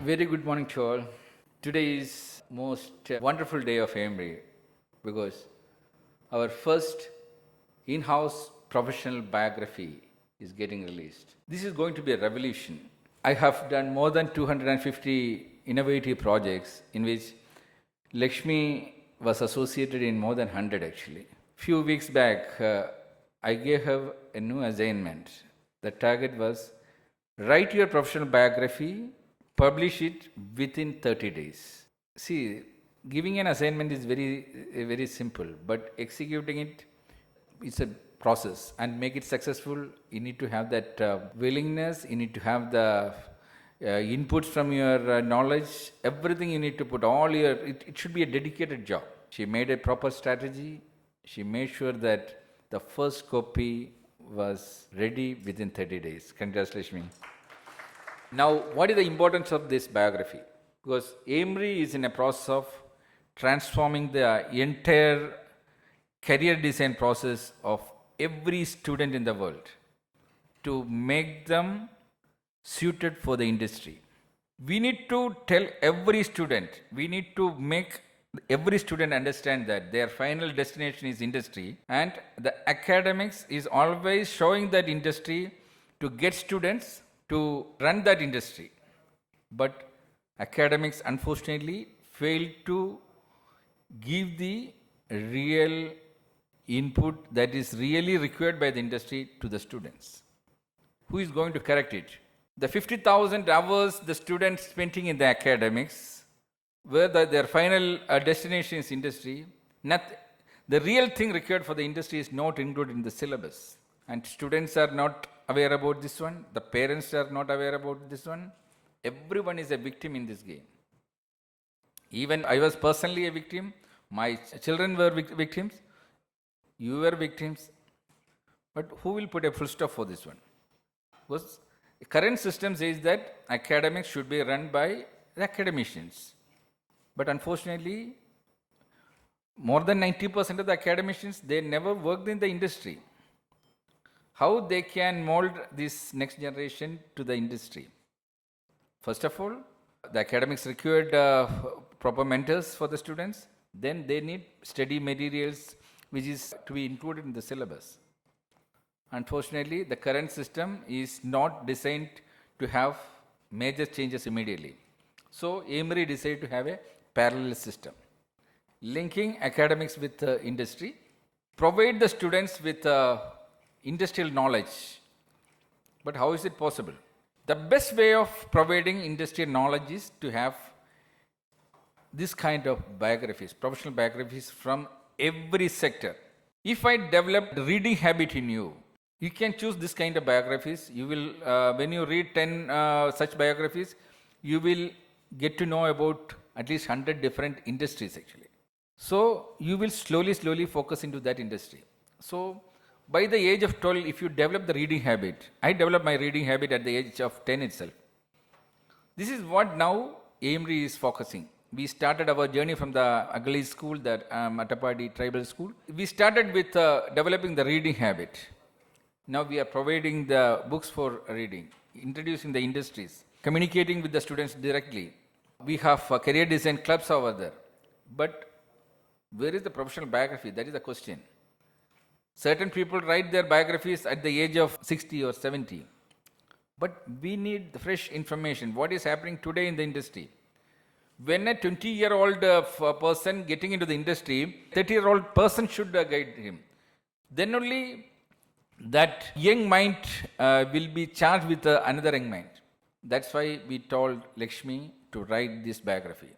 Very good morning to all. Today is most wonderful day of AIMRI because our first in-house professional biography is getting released. This is going to be a revolution. I have done more than 250 innovative projects in which Lakshmi was associated in more than 100 actually. Few weeks back, I gave her a new assignment. The target was write your professional biography, publish it within 30 days. See, giving an assignment is very simple, but executing it is a process and make it successful. You need to have that willingness, you need to have the inputs from your knowledge, everything you need to put, it should be a dedicated job. She made a proper strategy. She made sure that the first copy was ready within 30 days. Congratulations. Now, what is the importance of this biography? Because AIMRI is in a process of transforming the entire career design process of every student in the world to make them suited for the industry. We need to tell every student, we need to make every student understand that their final destination is industry, and the academics is always showing that industry to get students to run that industry. But academics unfortunately fail to give the real input that is really required by the industry to the students. Who is going to correct it? The 50,000 hours the students spending in the academics, where their final destination is industry, the real thing required for the industry is not included in the syllabus. And students are not aware about this one, the parents are not aware about this one. Everyone is a victim in this game. Even I was personally a victim, my children were victims, you were victims. But who will put a full stop for this one? Because the current system says that academics should be run by the academicians. But unfortunately, more than 90% of the academicians, they never worked in the industry. How they can mold this next generation to the industry? First of all, the academics required proper mentors for the students. Then they need study materials which is to be included in the syllabus. Unfortunately, the current system is not designed to have major changes immediately. So, AIMRI decided to have a parallel system, linking academics with industry, provide the students with industrial knowledge. But how is it possible? The best way of providing industrial knowledge is to have this kind of biographies, professional biographies from every sector. If I develop the reading habit in you, you can choose this kind of biographies. You will, when you read 10 such biographies, you will get to know about at least 100 different industries actually. So you will slowly focus into that industry. So by the age of 12, if you develop the reading habit, I developed my reading habit at the age of 10 itself. This is what now AIMRI is focusing. We started our journey from the ugly school, that Atapadi tribal school. We started with developing the reading habit. Now we are providing the books for reading, introducing the industries, communicating with the students directly. We have career design clubs over there. But where is the professional biography? That is the question. Certain people write their biographies at the age of 60 or 70. But we need the fresh information. What is happening today in the industry? When a 20-year-old person getting into the industry, 30-year-old person should guide him. Then only that young mind will be charged with another young mind. That's why we told Lakshmi to write this biography.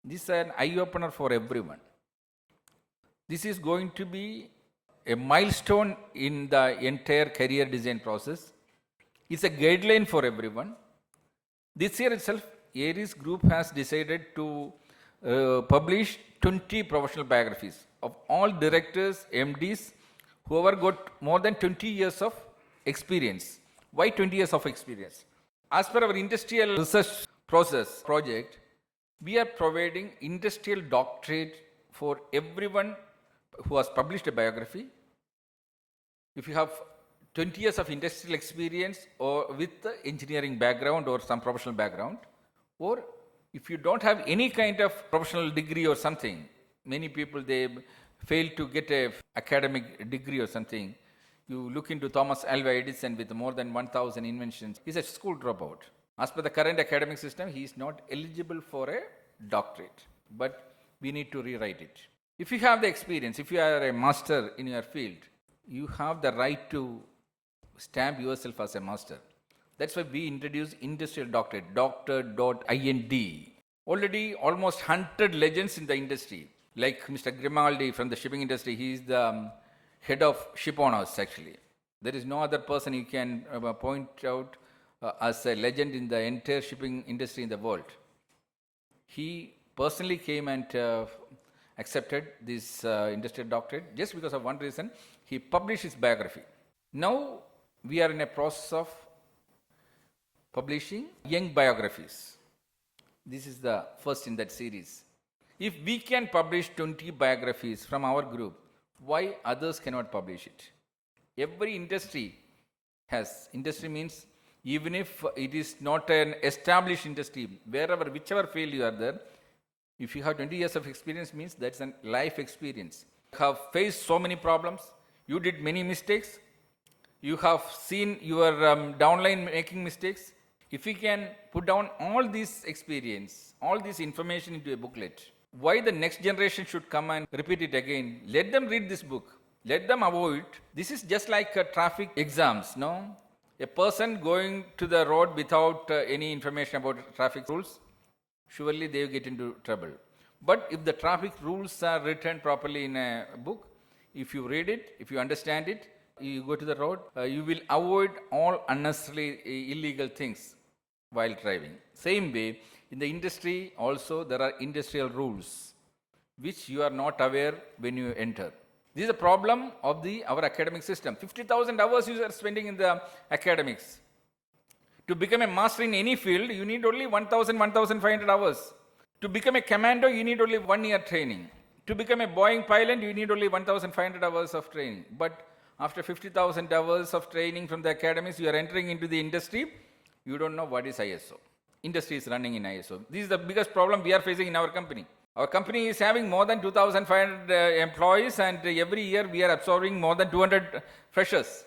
This is an eye-opener for everyone. This is going to be a milestone in the entire career design process. It's a guideline for everyone. This year itself, Aries group has decided to publish 20 professional biographies of all directors, MDs, whoever got more than 20 years of experience. Why 20 years of experience? As per our industrial research project, we are providing industrial doctorate for everyone who has published a biography. If you have 20 years of industrial experience or with the engineering background or some professional background, Or if you don't have any kind of professional degree or something, many people they fail to get a academic degree or something. You look into Thomas Alva Edison with more than 1000 inventions. He's a school dropout. As per the current academic system, he is not eligible for a doctorate. But we need to rewrite it. If you have the experience, if you are a master in your field, you have the right to stamp yourself as a master. That's why we introduced industrial doctorate, doctor.ind. Already almost 100 legends in the industry, like Mr. Grimaldi from the shipping industry. He is the head of ship owners actually. There is no other person you can point out as a legend in the entire shipping industry in the world. He personally came and accepted this industrial doctorate just because of one reason. He published his biography. Now we are in a process of publishing young biographies. This is the first in that series. If we can publish 20 biographies from our group, why others cannot publish it? Every industry has. Industry means even if it is not an established industry, whichever field you are there, if you have 20 years of experience means that's a life experience. You have faced so many problems, you did many mistakes, you have seen your downline making mistakes. If we can put down all this experience, all this information into a booklet, why the next generation should come and repeat it again? Let them read this book. Let them avoid. This is just like traffic exams, no? A person going to the road without any information about traffic rules, surely they will get into trouble. But if the traffic rules are written properly in a book, if you read it, if you understand it, you go to the road, you will avoid all unnecessary illegal things while driving. Same way, in the industry also there are industrial rules which you are not aware when you enter. This is a problem of our academic system. 50,000 hours you are spending in the academics. To become a master in any field, you need only 1,500 hours. To become a commando, you need only 1 year training. To become a Boeing pilot, you need only 1,500 hours of training. But after 50,000 hours of training from the academies, you are entering into the industry, you don't know what is ISO. Industry is running in ISO. This is the biggest problem we are facing in our company. Our company is having more than 2,500 employees, and every year we are absorbing more than 200 freshers.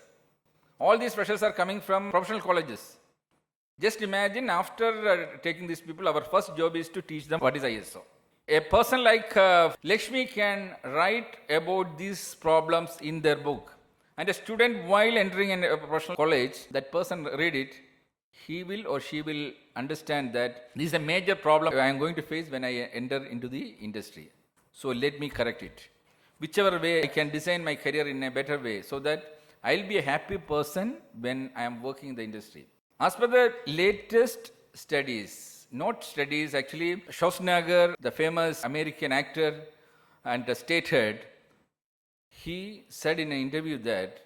All these freshers are coming from professional colleges. Just imagine after taking these people, our first job is to teach them what is ISO. A person like Lakshmi can write about these problems in their book. And a student, while entering in a professional college, that person read it, he will or she will understand that this is a major problem I am going to face when I enter into the industry. So let me correct it. Whichever way I can design my career in a better way so that I'll be a happy person when I am working in the industry. As per the latest studies, not studies actually, Schwarzenegger, the famous American actor and the state head, he said in an interview that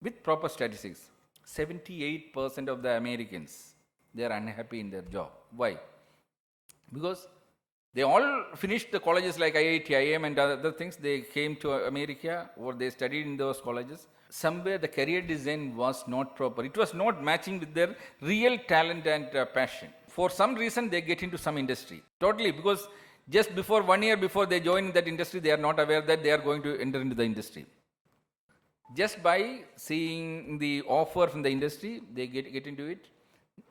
with proper statistics, 78% of the Americans, they are unhappy in their job. Why? Because they all finished the colleges like IIT, IIM and other things. They came to America or they studied in those colleges. Somewhere the career design was not proper. It was not matching with their real talent and passion. For some reason, they get into some industry. Totally, because just before 1 year before they join that industry, they are not aware that they are going to enter into the industry. Just by seeing the offer from the industry, they get into it.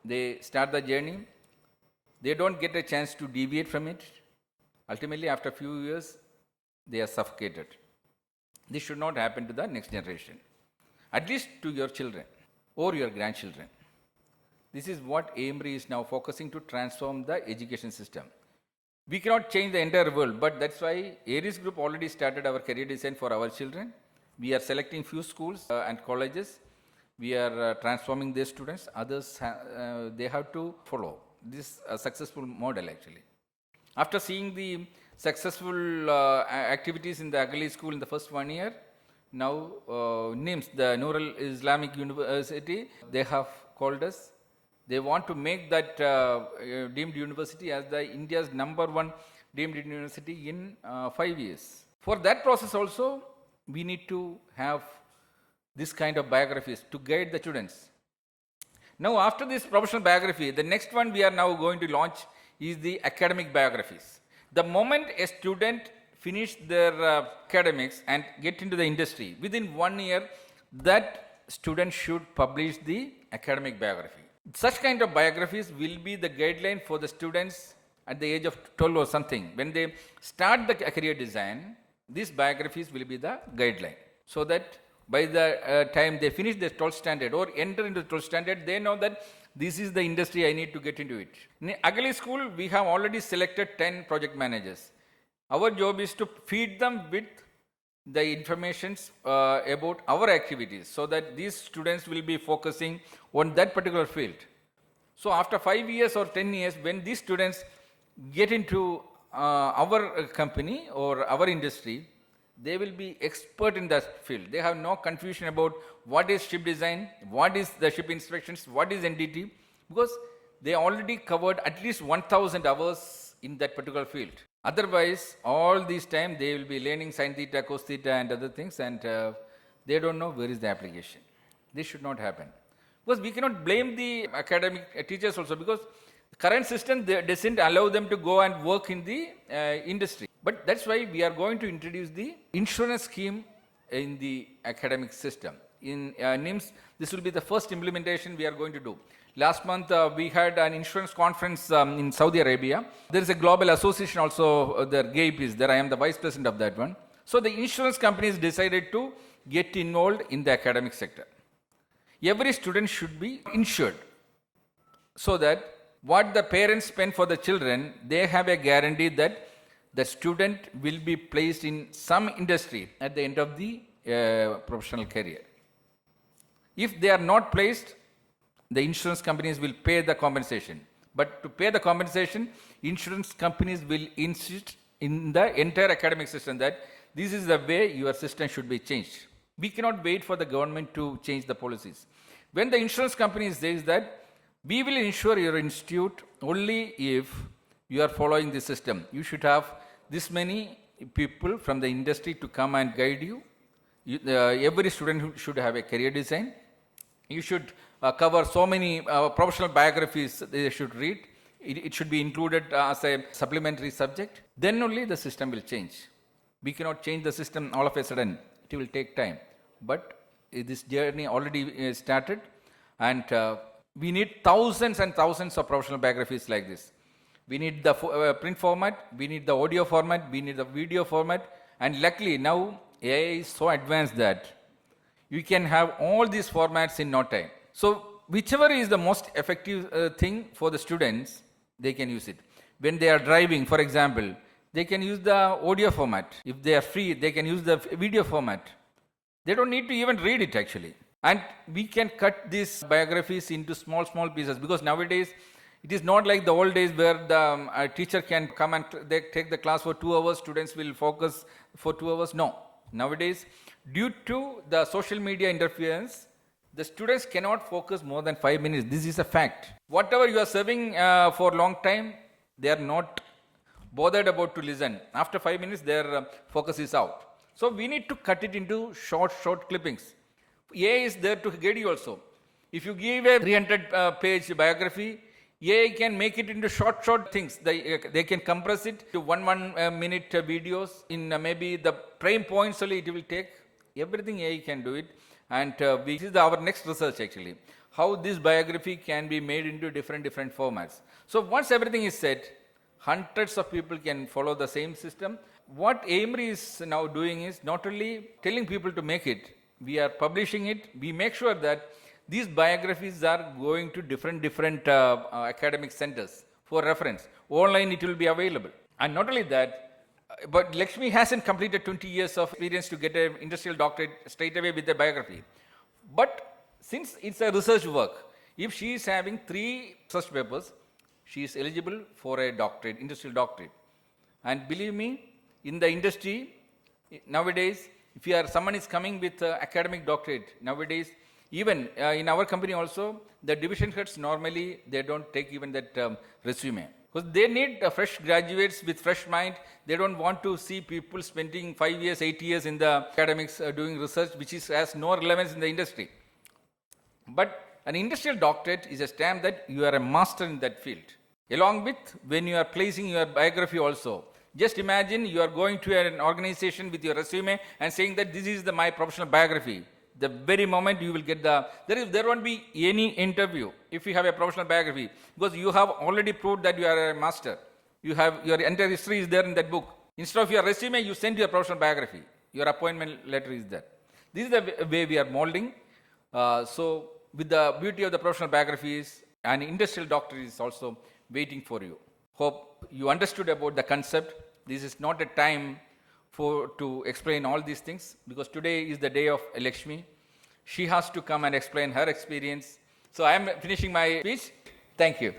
They start the journey. They don't get a chance to deviate from it. Ultimately, after a few years, they are suffocated. This should not happen to the next generation. At least to your children or your grandchildren. This is what AIMRI is now focusing to transform the education system. We cannot change the entire world, but that's why Aries Group already started our career design for our children. We are selecting few schools and colleges. We are transforming their students. Others, they have to follow this successful model actually. After seeing the successful activities in the Agali school in the first 1 year, now NIMS, the Nurul Islamic University, they have called us. They want to make that deemed university as the India's #1 deemed university in 5 years. For that process also, we need to have this kind of biographies to guide the students. Now after this professional biography, the next one we are now going to launch is the academic biographies. The moment a student finish their academics and get into the industry, within 1 year, that student should publish the academic biography. Such kind of biographies will be the guideline for the students at the age of 12 or something. When they start the career design, these biographies will be the guideline. So that by the time they finish the 12th standard or enter into the 12th standard, they know that this is the industry I need to get into it. In Agli school, we have already selected 10 project managers. Our job is to feed them with the informations about our activities so that these students will be focusing on that particular field. So after 5 years or 10 years, when these students get into our company or our industry, they will be expert in that field. They have no confusion about what is ship design, what is the ship inspections, what is NDT, because they already covered at least 1000 hours in that particular field. Otherwise, all this time they will be learning sin theta, cos theta and other things, and they don't know where is the application. This should not happen. Because we cannot blame the academic teachers also, because the current system doesn't allow them to go and work in the industry. But that's why we are going to introduce the insurance scheme in the academic system. In NIMS, this will be the first implementation we are going to do. Last month, we had an insurance conference in Saudi Arabia. There is a global association also, the GAIP is there. I am the vice president of that one. So the insurance companies decided to get involved in the academic sector. Every student should be insured so that what the parents spend for the children, they have a guarantee that the student will be placed in some industry at the end of the professional career. If they are not placed, the insurance companies will pay the compensation. But to pay the compensation, insurance companies will insist in the entire academic system that this is the way your system should be changed. We cannot wait for the government to change the policies. When the insurance company says that we will insure your institute only if you are following the system, you should have this many people from the industry to come and guide you. Every student should have a career design. You should cover so many professional biographies they should read. It should be included as a supplementary subject. Then only the system will change. We cannot change the system all of a sudden. It will take time. But this journey already started, and we need thousands and thousands of professional biographies like this. We need the print format, we need the audio format, we need the video format, and luckily now AI is so advanced that you can have all these formats in no time. So whichever is the most effective thing for the students, they can use it. When they are driving, for example, they can use the audio format. If they are free, they can use the video format. They don't need to even read it actually. And we can cut these biographies into small, small pieces, because nowadays it is not like the old days where the teacher can come and they take the class for 2 hours, students will focus for 2 hours. No. Nowadays, due to the social media interference, the students cannot focus more than 5 minutes. This is a fact. Whatever you are serving for a long time, they are not bothered about to listen. After 5 minutes, their focus is out. So we need to cut it into short clippings. AI is there to guide you also. If you give a 300-page biography, AI can make it into short things. They can compress it to one minute videos. In maybe the prime points only it will take. Everything AI can do it. And this is our next research actually. How this biography can be made into different formats. So once everything is set, hundreds of people can follow the same system. What AIMRI is now doing is not only telling people to make it, we are publishing it. We make sure that these biographies are going to different academic centers for reference. Online it will be available. And not only that, but Lakshmi hasn't completed 20 years of experience to get an industrial doctorate straight away with a biography. But since it's a research work, if she is having 3 research papers, she is eligible for a doctorate, industrial doctorate. And believe me, in the industry, nowadays, if someone is coming with academic doctorate, nowadays, even in our company also, the division heads normally, they don't take even that resume. Because they need fresh graduates with fresh mind. They don't want to see people spending 5 years, 8 years in the academics doing research, which has no relevance in the industry. But an industrial doctorate is a stamp that you are a master in that field. Along with when you are placing your biography also. Just imagine you are going to an organization with your resume and saying that this is my professional biography. The very moment you will get there won't be any interview if you have a professional biography, because you have already proved that you are a master. You have your entire history is there in that book. Instead of your resume, you send your professional biography. Your appointment letter is there. This is the way we are molding. So with the beauty of the professional biographies, an industrial doctor is also waiting for you. Hope you understood about the concept. This is not a time to explain all these things, because today is the day of Lakshmi. She has to come and explain her experience. So I am finishing my speech. Thank you.